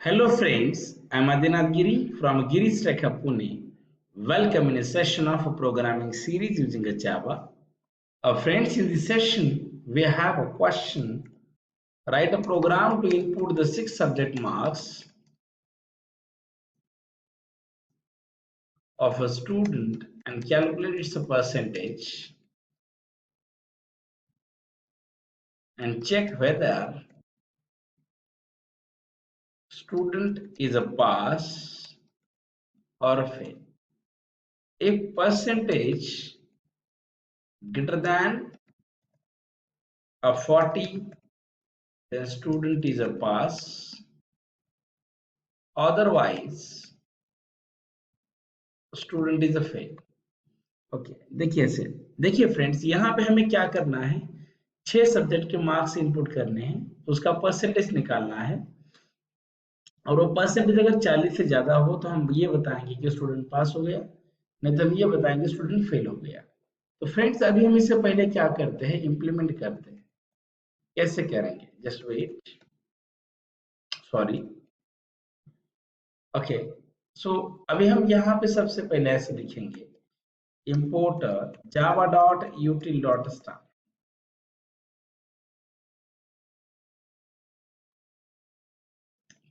Hello friends, I'm Adinath Giri from GIRI'S Pune. Welcome in a session of a programming series using a Java. Friends, in this session, we have a question. Write a program to input the 6 subject marks of a student and calculate its percentage and check whether student is a pass or a fail. If percentage greater than a 40, then student is a pass. Otherwise student is a fail. Okay, देखिए friends, यहाँ पे हमें क्या करना है, 6 subject के marks input करने हैं, उसका परसेंटेज निकालना है और वो परसेंटेज अगर 40 से ज्यादा हो तो हम ये बताएंगे कि स्टूडेंट पास हो गया, नहीं तो हम ये बताएंगे स्टूडेंट फेल हो गया। तो फ्रेंड्स, अभी हम इससे पहले क्या करते हैं, इंप्लीमेंट करते हैं। कैसे करेंगे, जस्ट वेट, सॉरी। ओके, सो अभी हम यहाँ पे सबसे पहले ऐसे लिखेंगे, import java.util.star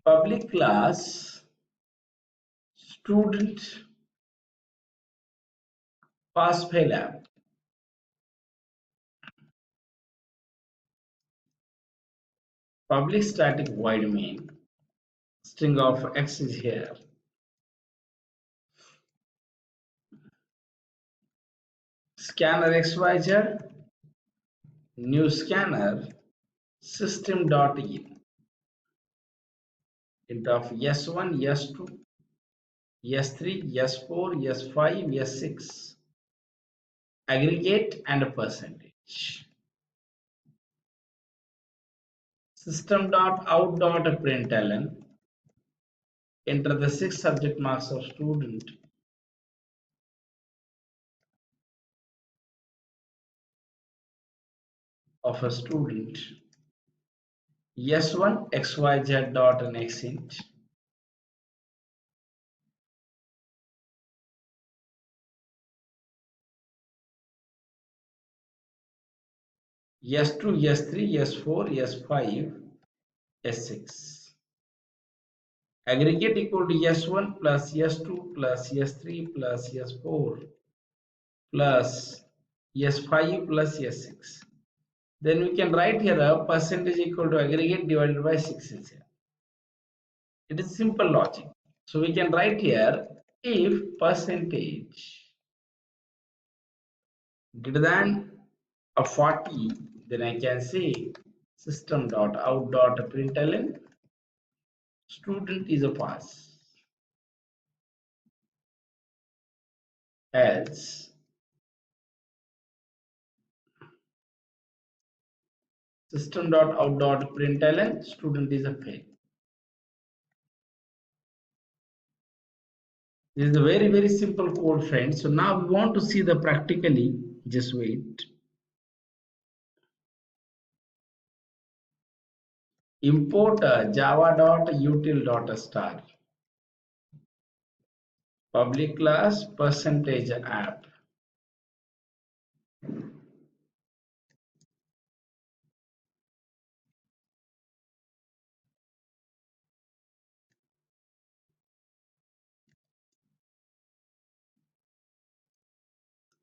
public class student pass fail app public static void main string of x is here, scanner xyz, new scanner system.in int of yes1 yes2 yes3 yes4 yes5 yes6 aggregate and percentage. System.out.println enter the 6 subject marks of student of a student yes1 xyz dot next int yes2 yes3 yes4 yes5 s6 aggregate equal to yes1 plus yes2 plus yes3 plus yes4 plus yes5 plus yes6. Then we can write here a percentage equal to aggregate divided by 6 is here. It is simple logic. So we can write here, if percentage greater than a 40, then I can say system.out.println student is a pass, else system.out.println student is a fail. This is a very simple code, friends. So now we want to see the practically. Just wait. Import java.util.star public class percentage app.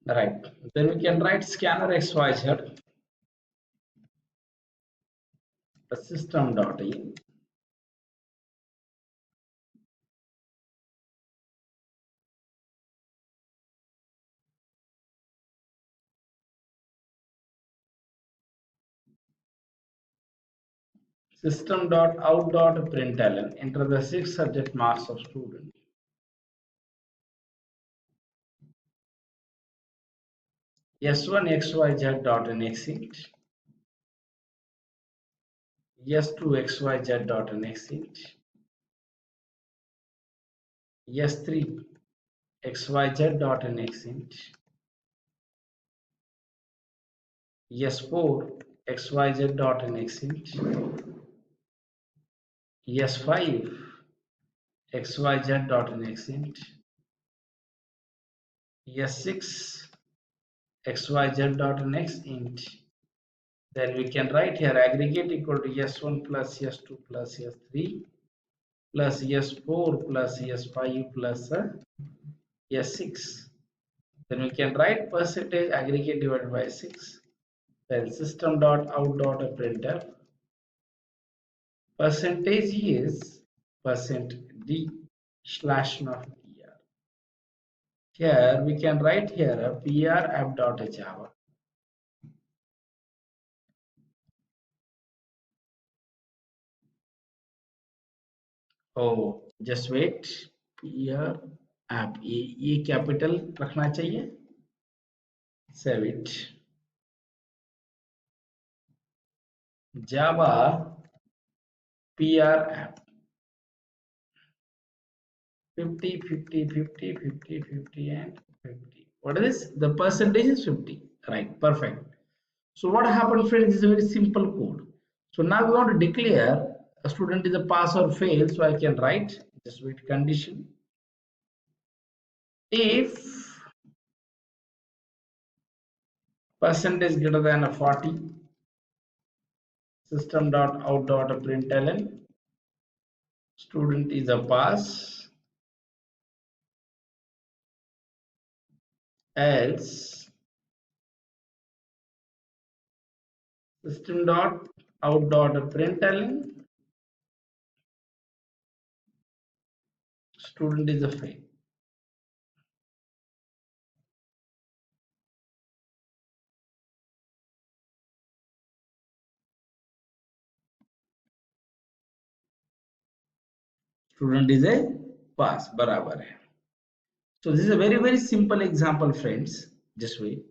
Right. Then we can write scanner xyz system.in system.out.println enter the 6 subject marks of student yes1 xyz dot next int yes2 xyz dot next int yes3 xyz dot next int yes4 xyz dot next int yes5 xyz dot next int s6 xyz dot next int. Then we can write here aggregate equal to s1 plus s2 plus s3 plus s4 plus s5 plus s6. Then we can write percentage aggregate divided by 6. Then system dot out dot printf percentage is percent d slash of pr. Here we can write here a pr app dot java. Oh, just wait. pr app ये capital रखना चाहिए. Save it. Java PR app 50, 50, 50, 50, 50, and 50. What is this? The percentage is 50. Right, perfect. So what happened, friends, is a very simple code. So now we want to declare a student is a pass or fail. So I can write just wait condition. If percentage greater than a 40, system dot out dot println student is a pass, else system dot out dot println student is a fail. Student is a pass. बराबर है. So this is a very simple example, friends. Just wait.